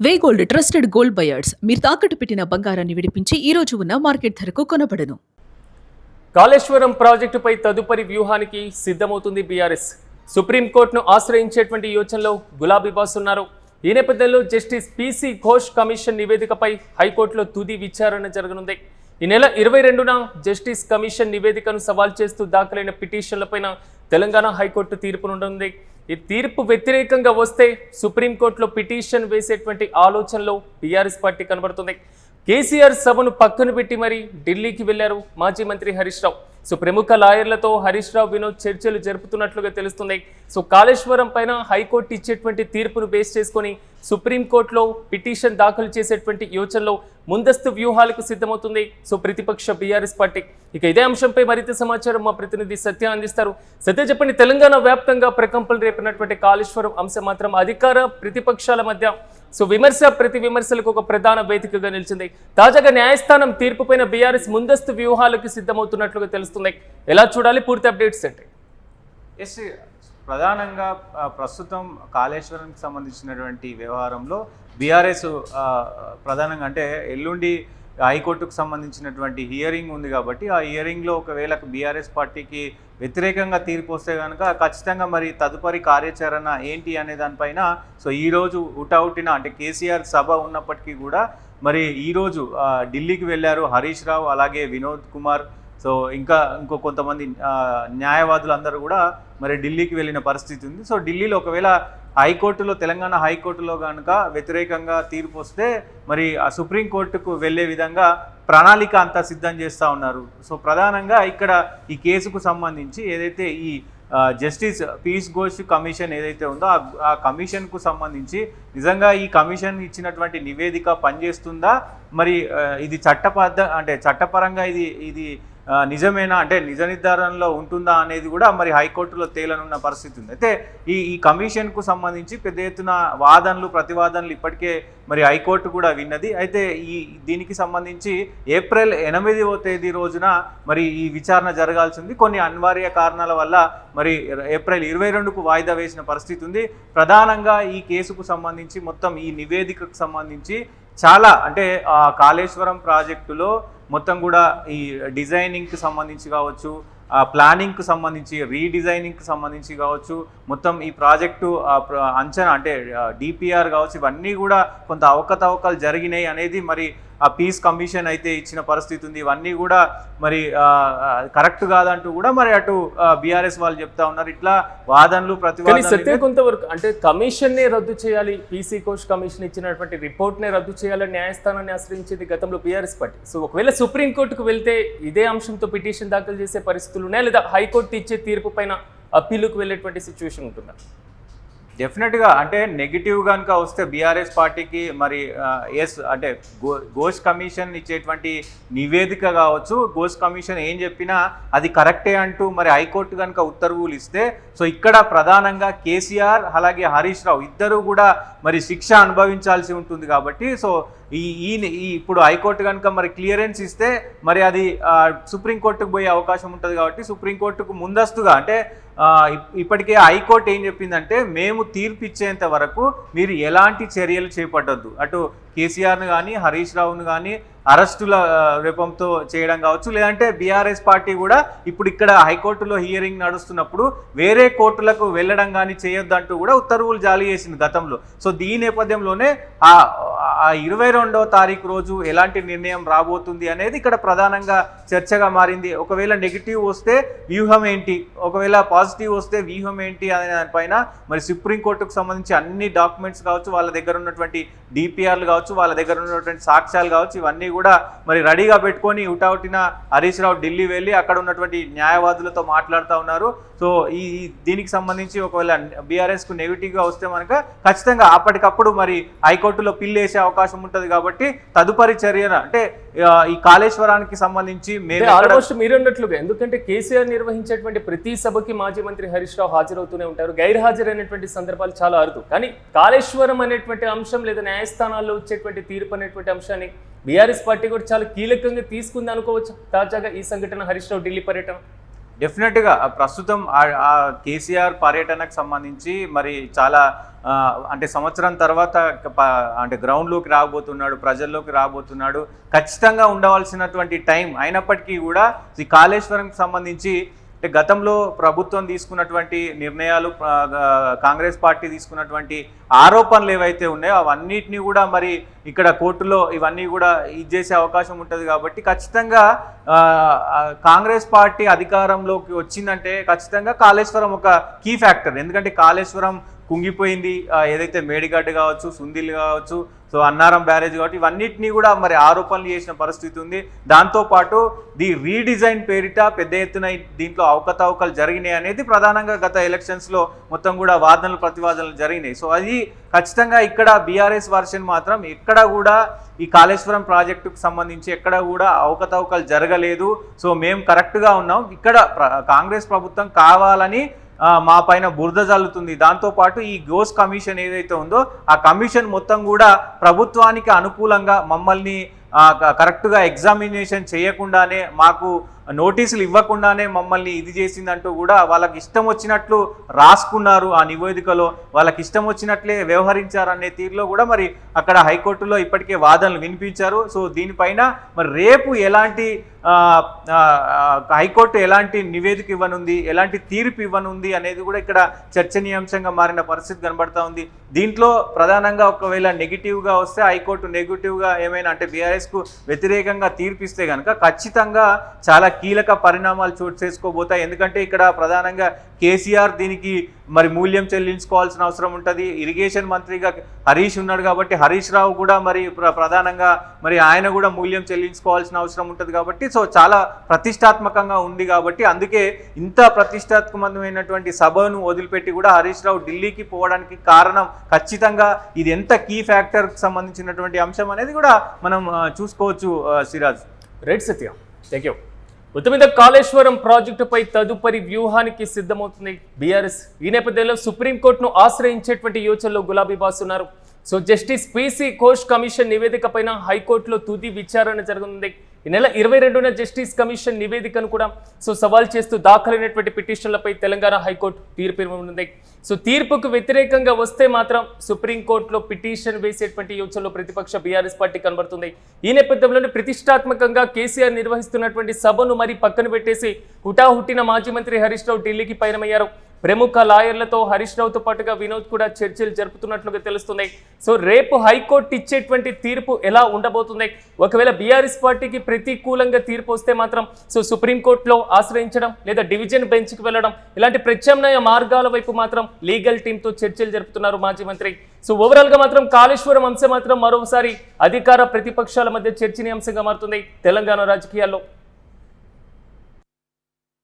వే gold trusted gold buyers మీరు తాకట్టు పెట్టిన బంగారాన్ని విడిపించి ఈ రోజు ఉన్న మార్కెట్ ధరకు కొనబడను. కాళేశ్వరం ప్రాజెక్టుపై తదుపరి వ్యూహానికి సిద్ధమవుతుంది బీఆర్ఎస్. సుప్రీంకోర్టును ఆశ్రయించేటువంటి యోచనలో గులాబీ బాస్ ఉన్నారు. ఈ నేపథ్యంలో జస్టిస్ పీసీ ఘోష్ కమిషన్ నివేదికపై హైకోర్టులో తుది విచారణ జరగనుంది. ఈ నెల 22న జస్టిస్ కమిషన్ నివేదికను సవాల్ చేస్తూ దాఖలైన పిటిషన్లపైన తెలంగాణ హైకోర్టు తీర్పునుంటుంది. ఈ తీర్పు వ్యతిరేకంగా వస్తే సుప్రీంకోర్టులో పిటిషన్ వేసేటువంటి ఆలోచనలో బీఆర్ఎస్ పార్టీ కనబడుతుంది. కేసీఆర్ సభను పక్కన పెట్టి మరీ ఢిల్లీకి వెళ్లారు మాజీ మంత్రి హరీష్ రావు. ప్రముఖ లాయర్లతో హరీష్ రావు వినోద్ చర్చలు జరుపుతున్నట్లుగా తెలుస్తుంది. కాళేశ్వరం పైన హైకోర్టు ఇచ్చేటువంటి తీర్పును బేస్ చేసుకొని సుప్రీంకోర్టులో పిటిషన్ దాఖలు చేసేటువంటి యోచనలో ముందస్తు వ్యూహాలకు సిద్ధమవుతుంది ప్రతిపక్ష బీఆర్ఎస్ పార్టీ. ఇక ఇదే అంశంపై మరింత సమాచారం మా ప్రతినిధి సత్య అందిస్తారు. సత్య చెప్పండి, తెలంగాణ వ్యాప్తంగా ప్రకంపనలు రేపినటువంటి కాళేశ్వరం అంశం మాత్రం అధికార ప్రతిపక్షాల మధ్య విమర్శ ప్రతి విమర్శలకు ఒక ప్రధాన వేదికగా నిలిచింది. తాజాగా న్యాయస్థానం తీర్పుపైన బీఆర్ఎస్ ముందస్తు వ్యూహాలకు సిద్ధమవుతున్నట్లుగా తెలుస్తుంది. ఎలా చూడాలి? పూర్తి అప్డేట్స్ ఏంటి? ప్రధానంగా ప్రస్తుతం కాళేశ్వరానికి సంబంధించినటువంటి వ్యవహారంలో బీఆర్ఎస్ ప్రధానంగా అంటే ఎల్లుండి హైకోర్టుకు సంబంధించినటువంటి హియరింగ్ ఉంది కాబట్టి ఆ హియరింగ్లో ఒకవేళ బీఆర్ఎస్ పార్టీకి వ్యతిరేకంగా తీర్పు వస్తే కనుక ఖచ్చితంగా మరి తదుపరి కార్యాచరణ ఏంటి అనే దానిపైన ఈరోజు హుటాహుటిన అంటే కేసీఆర్ సభ ఉన్నప్పటికీ కూడా మరి ఈరోజు ఢిల్లీకి వెళ్ళారు హరీష్ రావు, అలాగే వినోద్ కుమార్, ఇంకో కొంతమంది న్యాయవాదులు అందరూ కూడా మరి ఢిల్లీకి వెళ్ళిన పరిస్థితి ఉంది. ఢిల్లీలో ఒకవేళ హైకోర్టులో తెలంగాణ హైకోర్టులో కనుక వ్యతిరేకంగా తీర్పు వస్తే మరి ఆ సుప్రీంకోర్టుకు వెళ్ళే విధంగా ప్రణాళిక అంతా సిద్ధం చేస్తూ ఉన్నారు. ప్రధానంగా ఇక్కడ ఈ కేసుకు సంబంధించి ఏదైతే ఈ జస్టిస్ పీస్ ఘోష్ కమిషన్ ఏదైతే ఉందో ఆ కమిషన్కు సంబంధించి నిజంగా ఈ కమిషన్ ఇచ్చినటువంటి నివేదిక పనిచేస్తుందా, మరి ఇది చట్టపరంగా ఇది నిజమేనా అంటే నిజ నిర్ధారణలో ఉంటుందా అనేది కూడా మరి హైకోర్టులో తేలనున్న పరిస్థితి ఉంది. అయితే ఈ కమిషన్కు సంబంధించి పెద్ద ఎత్తున వాదనలు ప్రతివాదనలు ఇప్పటికే మరి హైకోర్టు కూడా విన్నది. అయితే దీనికి సంబంధించి ఏప్రిల్ 8వ తేదీ రోజున మరి ఈ విచారణ జరగాల్సింది. కొన్ని అనివార్య కారణాల వల్ల మరి ఏప్రిల్ 22కు వాయిదా వేసిన పరిస్థితి ఉంది. ప్రధానంగా ఈ కేసుకు సంబంధించి మొత్తం ఈ నివేదికకు సంబంధించి చాలా అంటే కాళేశ్వరం ప్రాజెక్టులో మొత్తం కూడా ఈ డిజైనింగ్కి సంబంధించి కావచ్చు, ప్లానింగ్కి సంబంధించి రీడిజైనింగ్కి సంబంధించి కావచ్చు, మొత్తం ఈ ప్రాజెక్టు అంచనా అంటే డిపిఆర్ కావచ్చు, ఇవన్నీ కూడా కొంత అవకతవకలు జరిగినాయి అనేది మరి ఆ పీస్ కమిషన్ అయితే ఇచ్చిన పరిస్థితి ఉంది. ఇవన్నీ కూడా మరి కరెక్ట్ కాదంటూ కూడా మరి అటు బీఆర్ఎస్ వాళ్ళు చెప్తా ఉన్నారు. ఇట్లా వాదనలు ప్రతివాదనలు కొంతవరకు అంటే కమిషన్నే రద్దు చేయాలి, పీసీ ఘోష్ కమిషన్ ఇచ్చినటువంటి రిపోర్ట్నే రద్దు చేయాలని న్యాయస్థానాన్ని ఆశ్రయించింది గతంలో బీఆర్ఎస్ పార్టీ. ఒకవేళ సుప్రీంకోర్టుకు వెళ్తే ఇదే అంశంతో పిటిషన్ దాఖలు చేసే పరిస్థితులు ఉన్నాయా, లేదా హైకోర్టు ఇచ్చే తీర్పు పైన అప్పీలుకు వెళ్ళేటువంటి సిచ్యువేషన్ ఉంటుందా? డెఫినెట్గా అంటే నెగిటివ్ కనుక వస్తే బీఆర్ఎస్ పార్టీకి మరి అంటే ఘోష్ కమిషన్ ఇచ్చేటువంటి నివేదిక కావచ్చు, ఘోష్ కమిషన్ ఏం చెప్పినా అది కరెక్టే అంటూ మరి హైకోర్టు కనుక ఉత్తర్వులు ఇస్తే ఇక్కడ ప్రధానంగా కేసీఆర్ అలాగే హరీష్ రావు ఇద్దరు కూడా మరి శిక్ష అనుభవించాల్సి ఉంటుంది. కాబట్టి ఇప్పుడు హైకోర్టు కనుక మరి క్లియరెన్స్ ఇస్తే మరి అది సుప్రీంకోర్టుకు పోయే అవకాశం ఉంటుంది. కాబట్టి సుప్రీంకోర్టుకు ముందస్తుగా అంటే ఇప్పటికే హైకోర్టు ఏం చెప్పిందంటే మేము తీర్పు ఇచ్చేంత వరకు మీరు ఎలాంటి చర్యలు చేపట్టద్దు, అటు కేసీఆర్ను కానీ హరీష్ రావును కానీ అరెస్టుల రూపంతో చేయడం కావచ్చు, లేదంటే బీఆర్ఎస్ పార్టీ కూడా ఇప్పుడు ఇక్కడ హైకోర్టులో హియరింగ్ నడుస్తున్నప్పుడు వేరే కోర్టులకు వెళ్ళడం కానీ చేయొద్దంటూ కూడా ఉత్తర్వులు జారీ చేసింది గతంలో. దీని నేపథ్యంలోనే ఆ 22వ తారీఖు రోజు ఎలాంటి నిర్ణయం రాబోతుంది అనేది ఇక్కడ ప్రధానంగా చర్చగా మారింది. ఒకవేళ నెగిటివ్ వస్తే వ్యూహం ఏంటి, ఒకవేళ పాజిటివ్ వస్తే వ్యూహం ఏంటి అనే దానిపైన మరి సుప్రీంకోర్టుకు సంబంధించి అన్ని డాక్యుమెంట్స్ కావచ్చు, వాళ్ళ దగ్గర ఉన్నటువంటి డిపిఆర్లు కావచ్చు, వాళ్ళ దగ్గర ఉన్నటువంటి సాక్ష్యాలు కావచ్చు, ఇవన్నీ కూడా మరి రెడీగా పెట్టుకొని హుటాహుటిన హరీష్ రావు ఢిల్లీ వెళ్ళి అక్కడ ఉన్నటువంటి న్యాయవాదులతో మాట్లాడుతూ ఉన్నారు. దీనికి సంబంధించి ఒకవేళ బీఆర్ఎస్కు నెగిటివ్గా వస్తే మనక ఖచ్చితంగా అప్పటికప్పుడు మరి హైకోర్టులో పిల్ వేసే అవకాశం ఉంటుంది. కాబట్టి తదుపరి చర్య అంటే ఈ కాళేశ్వరానికి సంబంధించి మీరన్నట్లుగా, ఎందుకంటే కేసీఆర్ నిర్వహించేటువంటి ప్రతి సభకి మాజీ మంత్రి హరీష్ రావు హాజరవుతూనే ఉంటారు, గైర్హాజరైనటువంటి సందర్భాలు చాలా అరుదు. కానీ కాళేశ్వరం అనేటువంటి అంశం లేదా న్యాయస్థానాల్లో వచ్చేటువంటి తీర్పు అనేటువంటి అంశాన్ని బీఆర్ఎస్ పార్టీ కూడా చాలా కీలకంగా తీసుకుంది అనుకోవచ్చు. తాజాగా ఈ సంఘటన హరీష్ రావు ఢిల్లీ పర్యటన డెఫినెట్గా ప్రస్తుతం ఆ కేసీఆర్ పర్యటనకు సంబంధించి మరి చాలా అంటే సంవత్సరం తర్వాత అంటే గ్రౌండ్లోకి రాబోతున్నాడు, ప్రజల్లోకి రాబోతున్నాడు. ఖచ్చితంగా ఉండవలసినటువంటి టైం అయినప్పటికీ కూడా ఈ కాళేశ్వరంకి సంబంధించి అంటే గతంలో ప్రభుత్వం తీసుకున్నటువంటి నిర్ణయాలు, కాంగ్రెస్ పార్టీ తీసుకున్నటువంటి ఆరోపణలు ఏవైతే ఉన్నాయో అవన్నిటినీ కూడా మరి ఇక్కడ కోర్టులో ఇవన్నీ కూడా ఇచ్చేసే అవకాశం ఉంటుంది. కాబట్టి ఖచ్చితంగా కాంగ్రెస్ పార్టీ అధికారంలోకి వచ్చిందంటే ఖచ్చితంగా కాళేశ్వరం ఒక కీ ఫ్యాక్టర్. ఎందుకంటే కాళేశ్వరం కుంగిపోయింది, ఏదైతే మేడిగడ్డ కావచ్చు, సుందిల్ కావచ్చు, సో అన్నారం బ్యారేజ్ కాబట్టి ఇవన్నిటినీ కూడా మరి ఆరోపణలు చేసిన పరిస్థితి ఉంది. దాంతోపాటు రీడిజైన్ పేరిట పెద్ద ఎత్తున దీంట్లో అవకతవకలు జరిగినాయి అనేది ప్రధానంగా గత ఎలక్షన్స్లో మొత్తం కూడా వాదనలు ప్రతివాదనలు జరిగినాయి. సో అది ఖచ్చితంగా ఇక్కడ బీఆర్ఎస్ వర్షన్ మాత్రం ఎక్కడ కూడా ఈ కాళేశ్వరం ప్రాజెక్టుకు సంబంధించి ఎక్కడ కూడా అవకతవకలు జరగలేదు, సో మేము కరెక్ట్గా ఉన్నాం, ఇక్కడ కాంగ్రెస్ ప్రభుత్వం కావాలని మా పైన బురద జల్లుతుంది. దాంతోపాటు ఈ గోస్ కమిషన్ ఏదైతే ఉందో ఆ కమిషన్ మొత్తం కూడా ప్రభుత్వానికి అనుకూలంగా మమ్మల్ని కరెక్ట్గా ఎగ్జామినేషన్ చేయకుండానే, మాకు నోటీసులు ఇవ్వకుండానే మమ్మల్ని ఇది చేసిందంటూ కూడా వాళ్ళకి ఇష్టం వచ్చినట్లు రాసుకున్నారు. ఆ నివేదికలో వాళ్ళకి ఇష్టం వచ్చినట్లే వ్యవహరించారనే తీరులో కూడా మరి అక్కడ హైకోర్టులో ఇప్పటికే వాదనలు వినిపించారు. సో దీనిపైన మరి రేపు ఎలాంటి హైకోర్టు ఎలాంటి నివేదిక ఇవ్వనుంది, ఎలాంటి తీర్పు ఇవ్వనుంది అనేది కూడా ఇక్కడ చర్చనీయాంశంగా మారిన పరిస్థితి కనబడతా ఉంది. దీంట్లో ప్రధానంగా ఒకవేళ నెగిటివ్గా వస్తే, హైకోర్టు నెగిటివ్గా ఏమైనా అంటే బీఆర్ఎస్కు వ్యతిరేకంగా తీర్పిస్తే కనుక ఖచ్చితంగా చాలా కీలక పరిణామాలు చోటు చేసుకోబోతాయి. ఎందుకంటే ఇక్కడ ప్రధానంగా కేసీఆర్ దీనికి మరి మూల్యం చెల్లించుకోవాల్సిన అవసరం ఉంటుంది. ఇరిగేషన్ మంత్రిగా హరీష్ ఉన్నాడు కాబట్టి హరీష్ రావు కూడా మరి ప్రధానంగా మరి ఆయన కూడా మూల్యం చెల్లించుకోవాల్సిన అవసరం ఉంటుంది. కాబట్టి సో చాలా ప్రతిష్టాత్మకంగా ఉంది. కాబట్టి అందుకే ఇంత ప్రతిష్టాత్మకమైనటువంటి సభను వదిలిపెట్టి కూడా హరీష్ రావు ఢిల్లీకి పోవడానికి కారణం ఖచ్చితంగా ఇది ఎంత కీ ఫ్యాక్టర్కి సంబంధించినటువంటి అంశం అనేది కూడా మనం చూసుకోవచ్చు. Siraj. Right Satya, thank you. మొత్తం మీద కాళేశ్వరం ప్రాజెక్టుపై తదుపరి వ్యూహానికి సిద్ధమవుతుంది బీఆర్ఎస్. ఈ నేపథ్యంలో సుప్రీంకోర్టును ఆశ్రయించేటువంటి యోచనలో గులాబీ బాస్ ఉన్నారు. So justice PC Ghosh commission నివేదిక పైన హైకోర్టులో తుది విచారణ జరగనుంది. ఈ నెల 22న జస్టిస్ కమిషన్ నివేదికను కూడా సవాల్ చేస్తూ దాఖలైనటువంటి పిటిషన్లపై తెలంగాణ హైకోర్టు తీర్పు ఇవ్వనుంది. సో తీర్పుకు వ్యతిరేకంగా వస్తే మాత్రం సుప్రీంకోర్టులో పిటిషన్ వేసేటువంటి యోచనలో ప్రతిపక్ష బీఆర్ఎస్ పార్టీ కనబడుతుంది. ఈ నేపథ్యంలోనే ప్రతిష్టాత్మకంగా కేసీఆర్ నిర్వహిస్తున్నటువంటి సభను మరి పక్కన పెట్టేసి హుటాహుట్టిన మాజీ మంత్రి హరీష్ రావు ఢిల్లీకి పయనమయ్యారు. ప్రముఖ లాయర్లతో హరీష్ రావుతో పాటుగా వినోద్ కూడా చర్చలు జరుపుతున్నట్లుగా తెలుస్తుంది. సో రేపు హైకోర్టు ఇచ్చేటువంటి తీర్పు ఎలా ఉండబోతుంది? ఒకవేళ బీఆర్ఎస్ పార్టీకి ప్రతికూలంగా తీర్పు వస్తే మాత్రం సుప్రీంకోర్టులో ఆశ్రయించడం లేదా డివిజన్ బెంచ్కి వెళ్ళడం ఇలాంటి ప్రత్యామ్నాయ మార్గాల వైపు మాత్రం లీగల్ టీంతో చర్చలు జరుపుతున్నారు మాజీ మంత్రి. సో ఓవరాల్గా మాత్రం కాళేశ్వరం అంశం మాత్రం మరోసారి అధికార ప్రతిపక్షాల మధ్య చర్చనీయాంశంగా మారుతుంది తెలంగాణ రాజకీయాల్లో.